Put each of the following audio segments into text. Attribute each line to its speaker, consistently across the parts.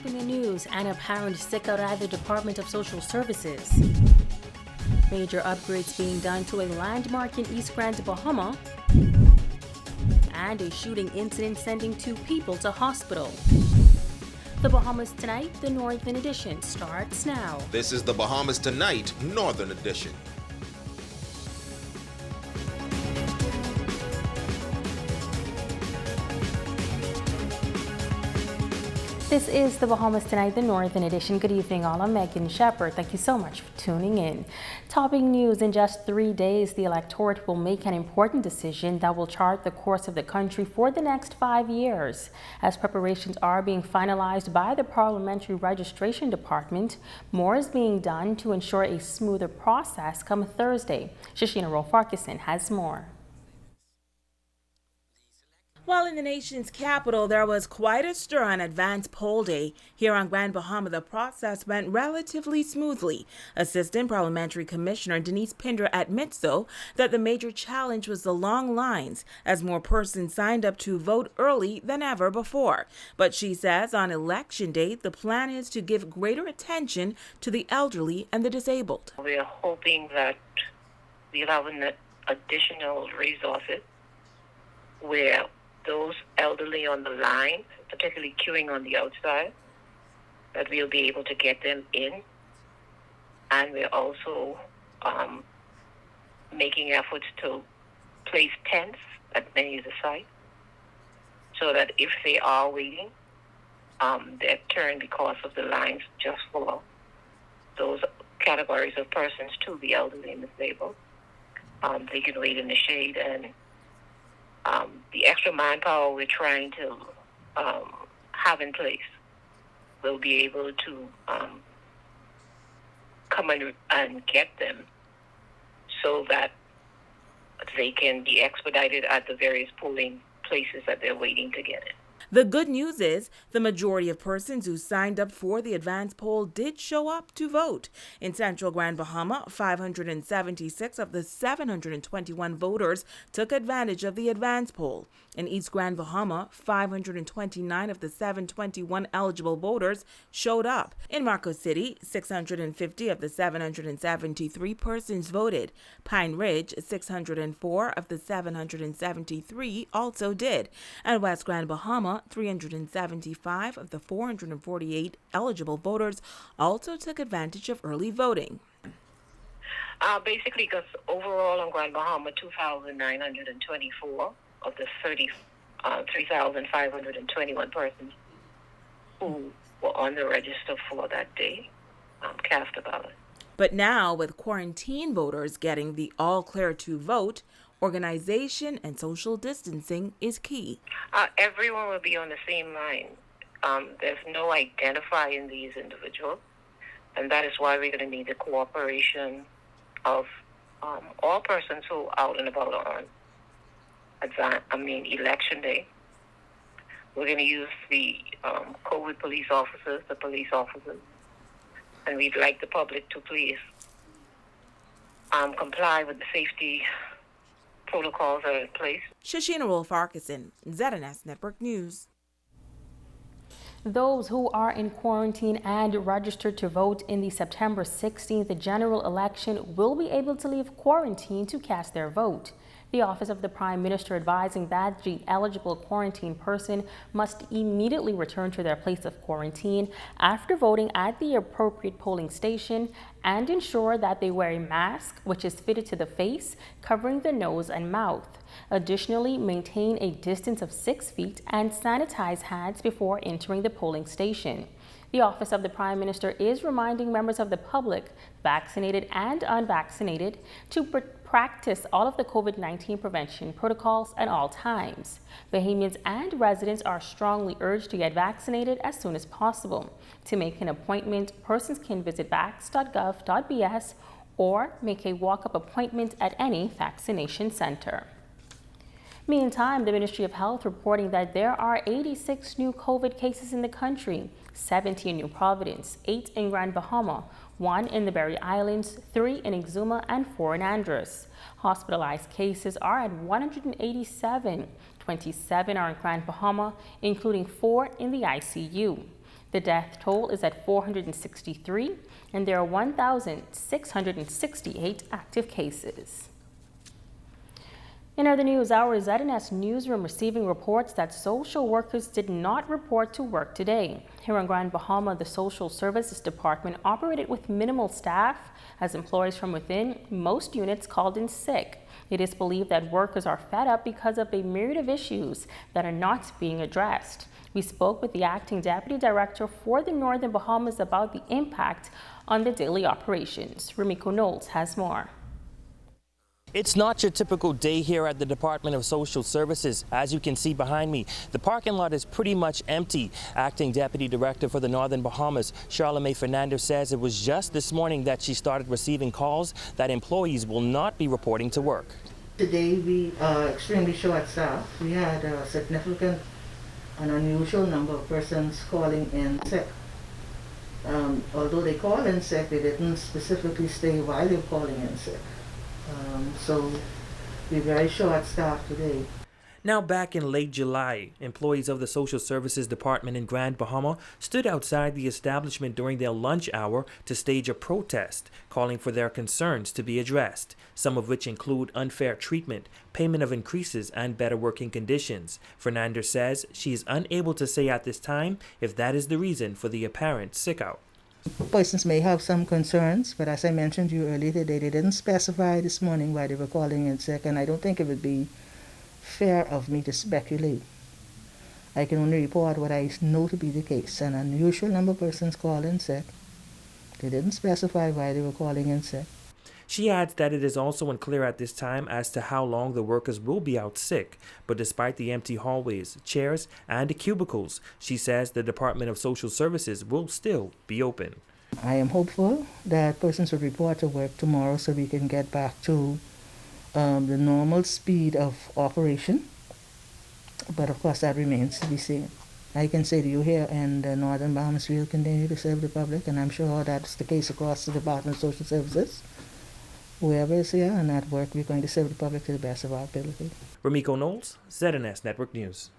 Speaker 1: Topping the news, an apparent sickout at the Department of Social Services. Major upgrades being done to a landmark in East Grand, Bahamas. And a shooting incident sending 2 people to hospital. The Bahamas Tonight, the Northern Edition, starts now.
Speaker 2: This is the Bahamas Tonight, Northern Edition.
Speaker 1: This is the Bahamas Tonight, the Northern Edition. Good evening, all. I'm Megan Shepard. Thank you so much for tuning in. Topping news, in just 3 days, the electorate will make an important decision that will chart the course of the country for the next 5 years. As preparations are being finalized by the Parliamentary Registration Department, more is being done to ensure a smoother process come Thursday. Shashina Rolf-Farquharson has more.
Speaker 3: While in the nation's capital, there was quite a stir on advance poll day. Here on Grand Bahama, the process went relatively smoothly. Assistant Parliamentary Commissioner Denise Pinder admits, though, that the major challenge was the long lines, as more persons signed up to vote early than ever before. But she says on Election Day, the plan is to give greater attention to the elderly and the disabled.
Speaker 4: We are hoping that we'll have an additional resources where those elderly on the line, particularly queuing on the outside, that we'll be able to get them in. And we're also making efforts to place tents at many of the sites so that if they are waiting their turn because of the lines just for those categories of persons, to the elderly and disabled, they can wait in the shade. And the extra manpower we're trying to have in place will be able to come and get them so that they can be expedited at the various polling places that they're waiting to get in.
Speaker 3: The good news is the majority of persons who signed up for the advance poll did show up to vote. In Central Grand Bahama, 576 of the 721 voters took advantage of the advance poll. In East Grand Bahama, 529 of the 721 eligible voters showed up. In Marco City, 650 of the 773 persons voted. Pine Ridge, 604 of the 773 also did. And West Grand Bahama, 375 of the 448 eligible voters also took advantage of early voting.
Speaker 4: Basically, because overall on Grand Bahama, 2,924 of the 3,521 persons who were on the register for that day cast a ballot.
Speaker 3: But now, with quarantine voters getting the all clear to vote, organization and social distancing is key.
Speaker 4: Everyone will be on the same line. There's no identifying these individuals, and that is why we're going to need the cooperation of all persons who are out and about on Election Day. We're going to use the COVID police officers, the police officers, and we'd like the public to please comply with the safety protocols are in place.
Speaker 3: Shashina Rolf-Farquharson, ZNS Network News.
Speaker 1: Those who are in quarantine and registered to vote in the September 16th general election will be able to leave quarantine to cast their vote. The Office of the Prime Minister advising that the eligible quarantine person must immediately return to their place of quarantine after voting at the appropriate polling station and ensure that they wear a mask which is fitted to the face, covering the nose and mouth. Additionally, maintain a distance of 6 feet and sanitize hands before entering the polling station. The Office of the Prime Minister is reminding members of the public, vaccinated and unvaccinated, to practice all of the COVID-19 prevention protocols at all times. Bahamians and residents are strongly urged to get vaccinated as soon as possible. To make an appointment, persons can visit vax.gov.bs or make a walk-up appointment at any vaccination center. Meantime, the Ministry of Health reporting that there are 86 new COVID cases in the country, 70 in New Providence, 8 in Grand Bahama, 1 in the Berry Islands, 3 in Exuma, and 4 in Andros. Hospitalized cases are at 187. 27 are in Grand Bahama, including 4 in the ICU. The death toll is at 463, and there are 1,668 active cases. In other news, our ZNS newsroom receiving reports that social workers did not report to work today. Here in Grand Bahama, the Social Services Department operated with minimal staff as employees from within most units called in sick. It is believed that workers are fed up because of a myriad of issues that are not being addressed. We spoke with the acting deputy director for the Northern Bahamas about the impact on the daily operations. Rumiko Knowles has more.
Speaker 5: It's not your typical day here at the Department of Social Services. As you can see behind me, the parking lot is pretty much empty. Acting Deputy Director for the Northern Bahamas, Charlamagne Fernandez, says it was just this morning that she started receiving calls that employees will not be reporting to work.
Speaker 6: Today we are extremely short-staffed. We had a significant and unusual number of persons calling in sick. Although they call in sick, they didn't specifically stay while they were calling in sick. So we're very short-staffed today.
Speaker 5: Now, back in late July, employees of the Social Services Department in Grand Bahama stood outside the establishment during their lunch hour to stage a protest, calling for their concerns to be addressed, some of which include unfair treatment, payment of increases, and better working conditions. Fernandez says she is unable to say at this time if that is the reason for the apparent sick-out.
Speaker 6: Persons may have some concerns, but as I mentioned to you earlier today, they didn't specify this morning why they were calling in sick, and I don't think it would be fair of me to speculate. I can only report what I know to be the case. An unusual number of persons called in sick. They didn't specify why they were calling in sick.
Speaker 5: She adds that it is also unclear at this time as to how long the workers will be out sick, but despite the empty hallways, chairs, and the cubicles, she says the Department of Social Services will still be open.
Speaker 6: I am hopeful that persons will report to work tomorrow so we can get back to the normal speed of operation, but of course that remains to be seen. I can say to you here in the Northern Bahamas, we will continue to serve the public, and I'm sure that's the case across the Department of Social Services. Whoever is here and at work, we're going to serve the public to the best of our ability.
Speaker 5: Rumiko Knowles, ZNS Network News.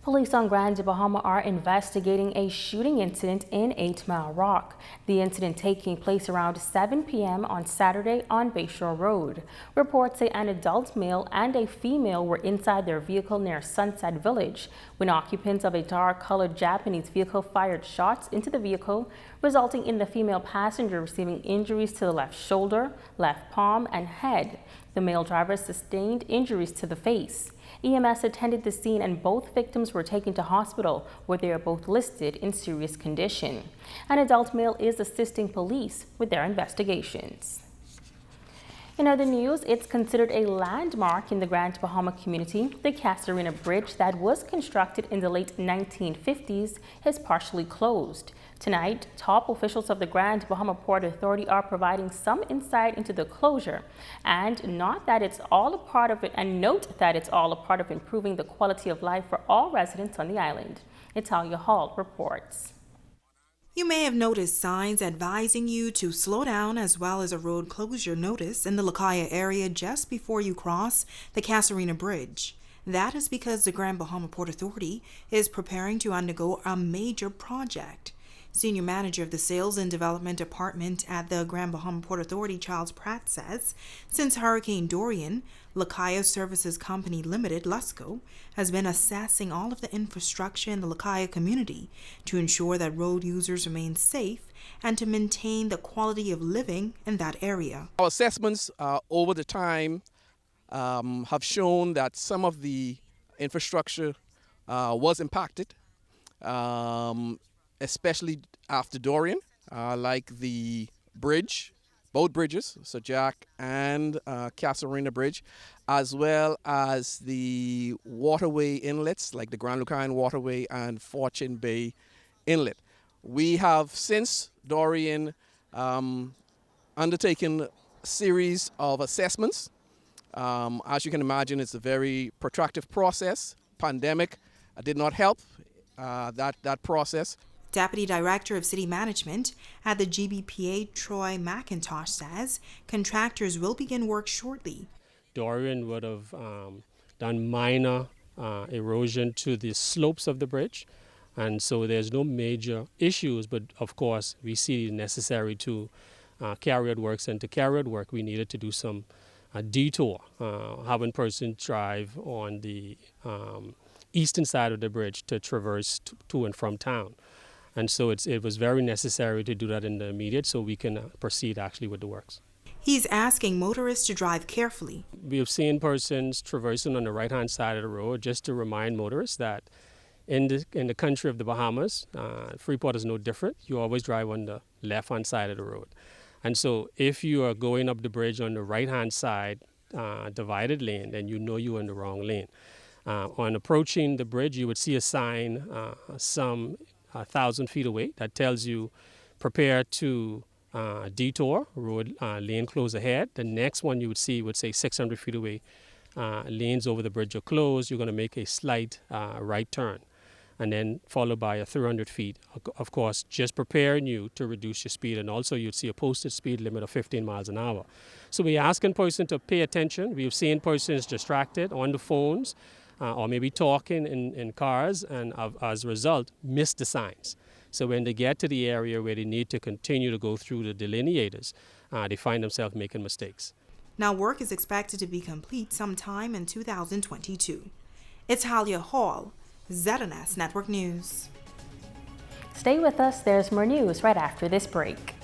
Speaker 1: Police on Grand Bahama are investigating a shooting incident in 8 Mile Rock. The incident taking place around 7 p.m. on Saturday on Bayshore Road. Reports say an adult male and a female were inside their vehicle near Sunset Village when occupants of a dark-colored Japanese vehicle fired shots into the vehicle, resulting in the female passenger receiving injuries to the left shoulder, left palm, and head. The male driver sustained injuries to the face. EMS attended the scene and both victims were taken to hospital where they are both listed in serious condition. An adult male is assisting police with their investigations. In other news, it's considered a landmark in the Grand Bahama community. The Casuarina Bridge that was constructed in the late 1950s is partially closed. Tonight, top officials of the Grand Bahama Port Authority are providing some insight into the closure and note that it's all a part of improving the quality of life for all residents on the island. Italia Hall reports.
Speaker 3: You may have noticed signs advising you to slow down as well as a road closure notice in the Lucaya area just before you cross the Casuarina Bridge. That is because the Grand Bahama Port Authority is preparing to undergo a major project. Senior Manager of the Sales and Development Department at the Grand Bahama Port Authority, Charles Pratt, says since Hurricane Dorian, Lucaya Services Company Limited, LUSCO, has been assessing all of the infrastructure in the Lucaya community to ensure that road users remain safe and to maintain the quality of living in that area.
Speaker 7: Our assessments over the time have shown that some of the infrastructure was impacted, especially after Dorian, like the bridge, both bridges, so Jack and Casuarina Bridge, as well as the waterway inlets, like the Grand Lucaya Waterway and Fortune Bay Inlet. We have, since Dorian, undertaken a series of assessments. As you can imagine, it's a very protracted process. Pandemic did not help that process.
Speaker 3: Deputy Director of City Management at the GBPA, Troy McIntosh, says contractors will begin work shortly.
Speaker 8: Dorian would have done minor erosion to the slopes of the bridge, And so there's no major issues, but of course we see it necessary to carry out works, and to carry out work we needed to do some detour, having persons drive on the eastern side of the bridge to traverse to and from town. And so it was very necessary to do that in the immediate so we can proceed actually with the works.
Speaker 3: He's asking motorists to drive carefully.
Speaker 8: We have seen persons traversing on the right-hand side of the road, just to remind motorists that in the country of the Bahamas, Freeport is no different. You always drive on the left-hand side of the road. And so if you are going up the bridge on the right-hand side, divided lane, then you know you're in the wrong lane. On approaching the bridge, you would see a sign some 1,000 feet away that tells you prepare to detour, road lane close ahead. The next one you would see would say 600 feet away, lanes over the bridge are closed. You're going to make a slight right turn, and then followed by a 300 feet. Of course, just preparing you to reduce your speed, and also you'd see a posted speed limit of 15 miles an hour. So we're asking persons to pay attention. We've seen persons distracted on the phones, or maybe talking in cars, and as a result, miss the signs. So when they get to the area where they need to continue to go through the delineators, they find themselves making mistakes.
Speaker 3: Now work is expected to be complete sometime in 2022. It's Halia Hall, ZNS Network News.
Speaker 1: Stay with us, there's more news right after this break.